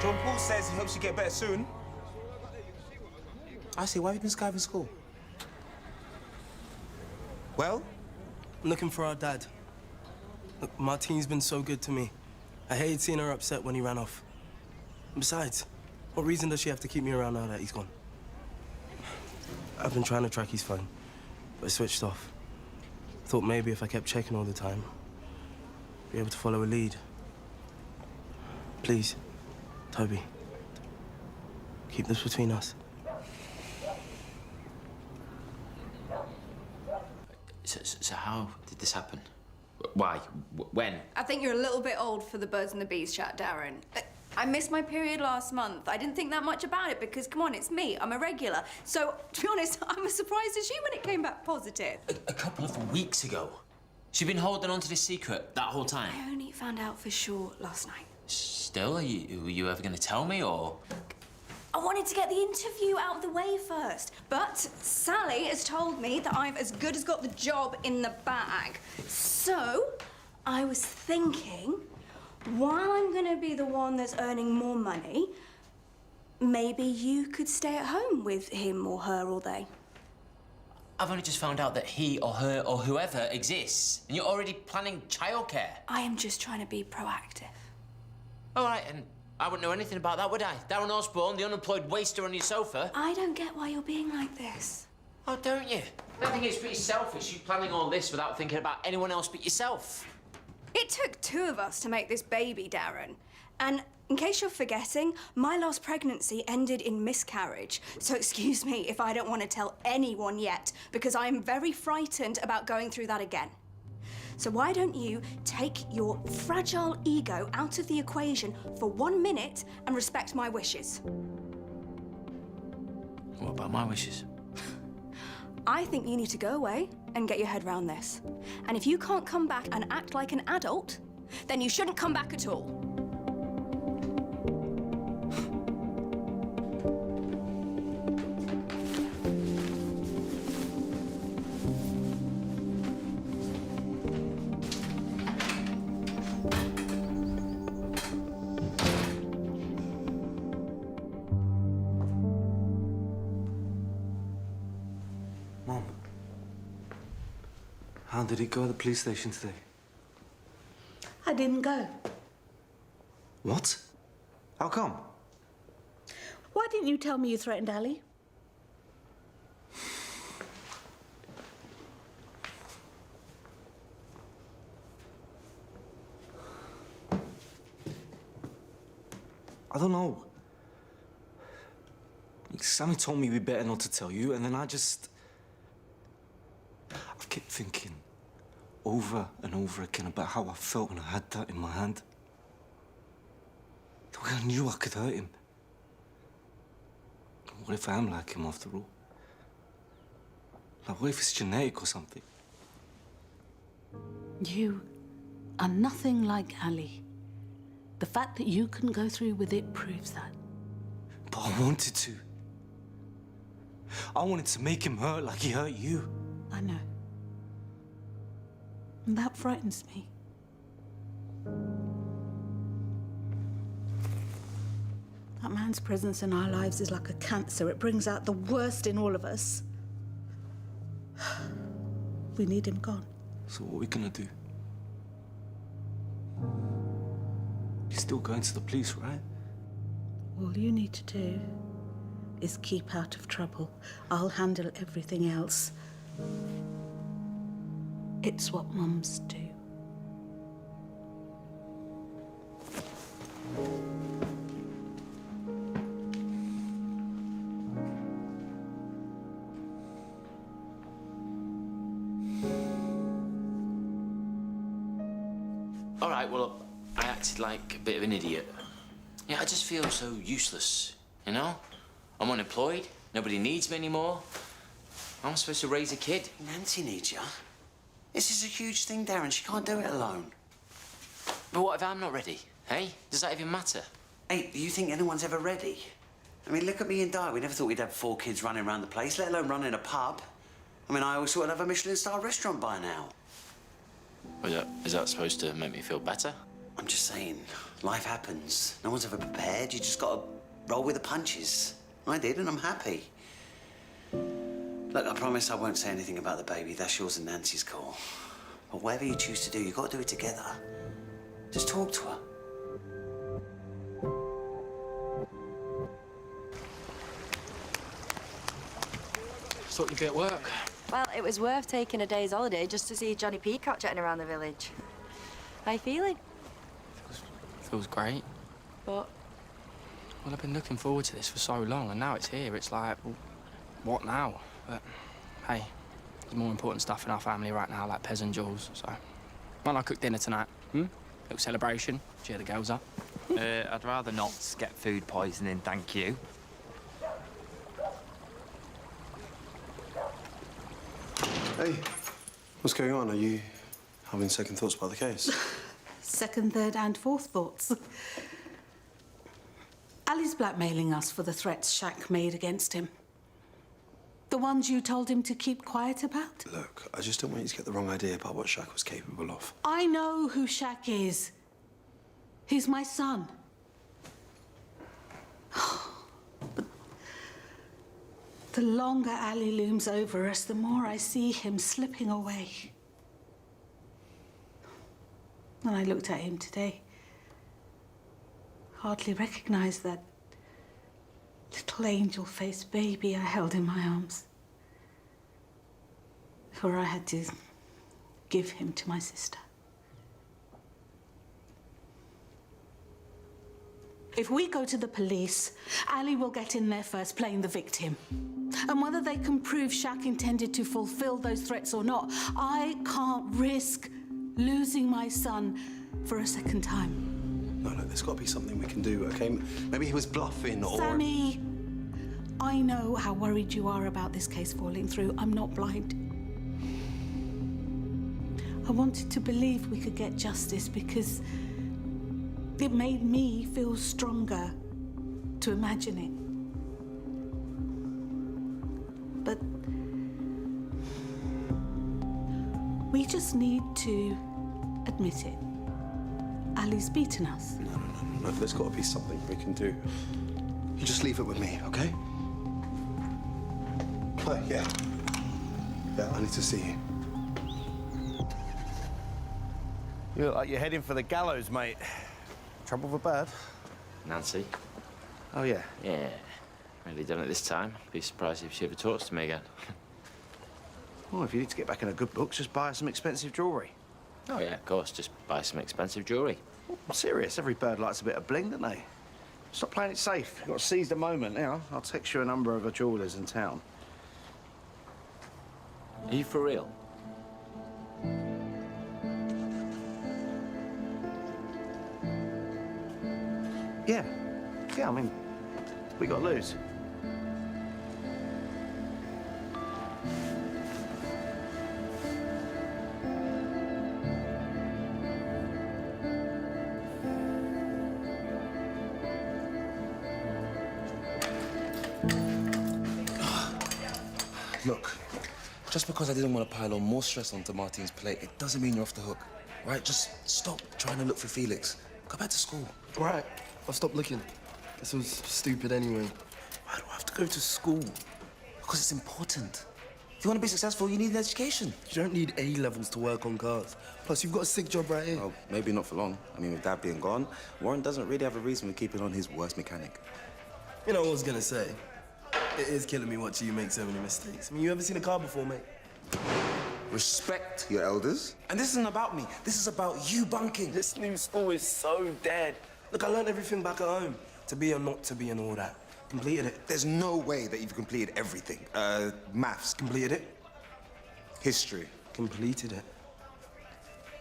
So when Paul says he hopes you get better soon, I say, why have you been skiving school? Well? I'm looking for our dad. Look, Martine's been so good to me. I hated seeing her upset when he ran off. And besides, what reason does she have to keep me around now that he's gone? I've been trying to track his phone, but it switched off. Thought maybe if I kept checking all the time, I'd be able to follow a lead. Please, Toby, keep this between us. So how did this happen? Why? When? I think you're a little bit old for the birds and the bees chat, Darren. I missed my period last month. I didn't think that much about it because, come on, it's me. I'm a regular. So, to be honest, I'm as surprised as you when it came back positive. A couple of weeks ago. She'd been holding on to this secret that whole time. I only found out for sure last night. Still? Were you ever going to tell me, or...? I wanted to get the interview out of the way first. But Sally has told me that I've as good as got the job in the bag. So, I was thinking, while I'm gonna be the one that's earning more money, maybe you could stay at home with him or her all day. I've only just found out that he or her or whoever exists, and you're already planning childcare. I am just trying to be proactive. All right, and I wouldn't know anything about that, would I? Darren Osborne, the unemployed waster on your sofa. I don't get why you're being like this. Oh, don't you? I think it's pretty selfish, you planning all this without thinking about anyone else but yourself. It took two of us to make this baby, Darren. And in case you're forgetting, my last pregnancy ended in miscarriage. So excuse me if I don't want to tell anyone yet, because I am very frightened about going through that again. So why don't you take your fragile ego out of the equation for 1 minute and respect my wishes? What about my wishes? I think you need to go away and get your head round this. And if you can't come back and act like an adult, then you shouldn't come back at all. Mom, how did it go at the police station today? I didn't go. What? How come? Why didn't you tell me you threatened Ali? I don't know. Sammy told me we better not to tell you, and then I kept thinking over and over again about how I felt when I had that in my hand. The way I knew I could hurt him. What if I am like him after all? Like, what if it's genetic or something? You are nothing like Ali. The fact that you can go through with it proves that. But I wanted to. I wanted to make him hurt like he hurt you. I know. And that frightens me. That man's presence in our lives is like a cancer. It brings out the worst in all of us. We need him gone. So what are we gonna do? You're still going to the police, right? All you need to do is keep out of trouble. I'll handle everything else. It's what mums do. All right, well, I acted like a bit of an idiot. Yeah, I just feel so useless, you know? I'm unemployed, nobody needs me anymore. How am I supposed to raise a kid? Nancy needs you. This is a huge thing, Darren. She can't do it alone. But what if I'm not ready, hey? Does that even matter? Hey, do you think anyone's ever ready? I mean, look at me and Di. We never thought we'd have 4 kids running around the place, let alone running a pub. I mean, I always thought I'd have a Michelin-star restaurant by now. Is that supposed to make me feel better? I'm just saying, life happens. No one's ever prepared. You just gotta roll with the punches. I did, and I'm happy. Look, I promise I won't say anything about the baby. That's yours and Nancy's call. But whatever you choose to do, you've got to do it together. Just talk to her. Thought you'd be at work. Well, it was worth taking a day's holiday just to see Johnny Peacock jetting around the village. How you feeling? Feels great. But Well, I've been looking forward to this for so long, and now it's here. It's like, well, what now? But, hey, there's more important stuff in our family right now, like Pez and Jules, so... Why not cook dinner tonight, Little celebration, cheer the girls up. I'd rather not get food poisoning, thank you. Hey, what's going on? Are you having second thoughts about the case? Second, third, and fourth thoughts. Ali's blackmailing us for the threats Shaq made against him. The ones you told him to keep quiet about? Look, I just don't want you to get the wrong idea about what Shaq was capable of. I know who Shaq is. He's my son. But the longer Ali looms over us, the more I see him slipping away. When I looked at him today, hardly recognized that little angel-faced baby I held in my arms. Before I had to give him to my sister. If we go to the police, Ali will get in there first, playing the victim. And whether they can prove Shaq intended to fulfill those threats or not, I can't risk losing my son for a second time. No, there's got to be something we can do, okay? Maybe he was bluffing or... Sammy, I know how worried you are about this case falling through. I'm not blind. I wanted to believe we could get justice because it made me feel stronger to imagine it. But we just need to admit it. Ali's beaten us. No, there's got to be something we can do. You just leave it with me, okay? Oh, yeah. Yeah, I need to see you. You look like you're heading for the gallows, mate. Trouble for bad? Nancy? Oh, yeah. Yeah. Really done it this time. Be surprised if she ever talks to me again. Well, if you need to get back in her good books, just buy her some expensive jewellery. Oh, yeah, of course. Just buy some expensive jewellery. I'm serious. Every bird likes a bit of bling, don't they? Stop playing it safe. You've got to seize the moment. Now, I'll text you a number of her jewellers in town. Are you for real? Yeah. Yeah, I mean, we got to lose. Look, just because I didn't want to pile on more stress onto Martine's plate, it doesn't mean you're off the hook, right? Just stop trying to look for Felix. Go back to school. Right, I'll stop looking. This was stupid anyway. Why do I have to go to school? Because it's important. If you want to be successful, you need an education. You don't need A-levels to work on cars. Plus, you've got a sick job right here. Well, maybe not for long. I mean, with Dad being gone, Warren doesn't really have a reason for keeping on his worst mechanic. You know what I was gonna say? It is killing me watching you make so many mistakes. I mean, you ever seen a car before, mate? Respect your elders. And this isn't about me. This is about you bunking. This new school is so dead. Look, I learned everything back at home. To be or not to be and all that. Completed it. There's no way that you've completed everything. Maths. Completed it. History. Completed it.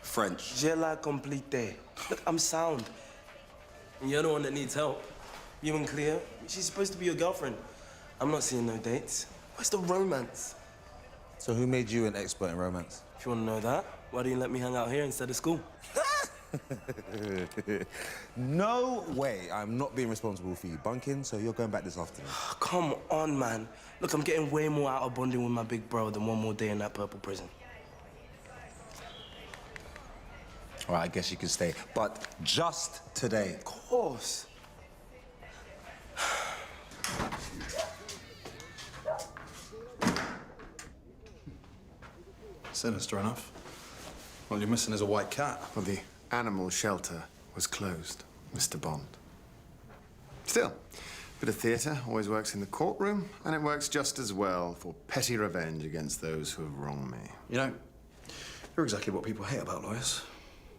French. Je la complete. Look, I'm sound. And you're the one that needs help. You and Cleo, she's supposed to be your girlfriend. I'm not seeing no dates. Where's the romance? So who made you an expert in romance? If you want to know that, why don't you let me hang out here instead of school? No way. I'm not being responsible for you bunking, so you're going back this afternoon. Come on, man. Look, I'm getting way more out of bonding with my big bro than one more day in that purple prison. All right, I guess you can stay. But just today. Of course. Sinister enough. All you're missing is a white cat. Well, the animal shelter was closed, Mr. Bond. Still, bit of theatre always works in the courtroom, and it works just as well for petty revenge against those who have wronged me. You know, you're exactly what people hate about lawyers.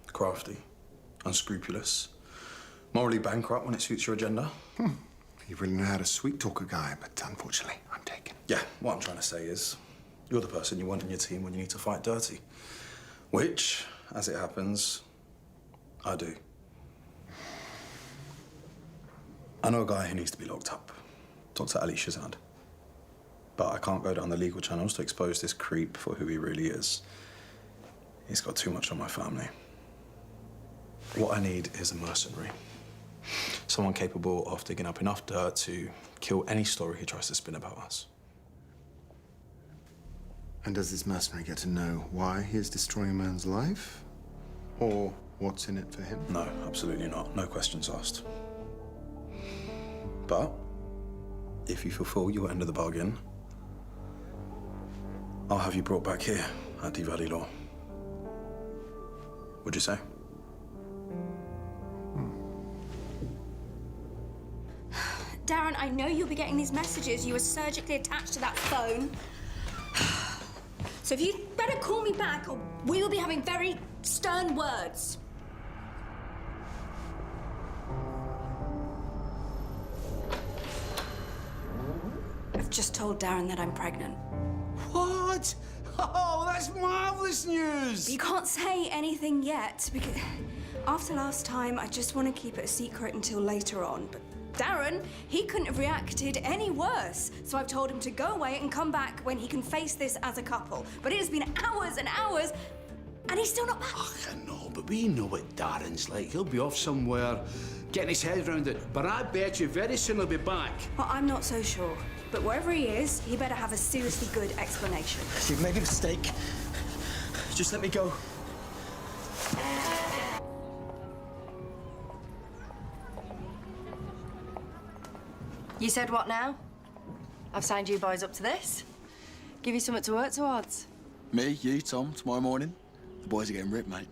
Crafty, unscrupulous, morally bankrupt when it suits your agenda. You really know how to sweet-talk a guy, but unfortunately, I'm taken. Yeah, what I'm trying to say is, you're the person you want in your team when you need to fight dirty. Which, as it happens, I do. I know a guy who needs to be locked up. Dr. Ali Shazad. But I can't go down the legal channels to expose this creep for who he really is. He's got too much on my family. What I need is a mercenary. Someone capable of digging up enough dirt to kill any story he tries to spin about us. And does this mercenary get to know why he is destroying a man's life? Or what's in it for him? No, absolutely not. No questions asked. But if you fulfill your end of the bargain, I'll have you brought back here at the Valley Law. Would you say? Darren, I know you'll be getting these messages. You were surgically attached to that phone. So if you'd better call me back, or we will be having very stern words. I've just told Darren that I'm pregnant. What? Oh, that's marvellous news! But you can't say anything yet, because after last time, I just want to keep it a secret until later on. But Darren, he couldn't have reacted any worse. So I've told him to go away and come back when he can face this as a couple. But it has been hours and hours, and he's still not back. I know, but we know what Darren's like. He'll be off somewhere, getting his head around it. But I bet you very soon he'll be back. Well, I'm not so sure. But wherever he is, he better have a seriously good explanation. You've made a mistake. Just let me go. You said what now? I've signed you boys up to this. Give you something to work towards. Me, you, Tom, tomorrow morning. The boys are getting ripped, mate.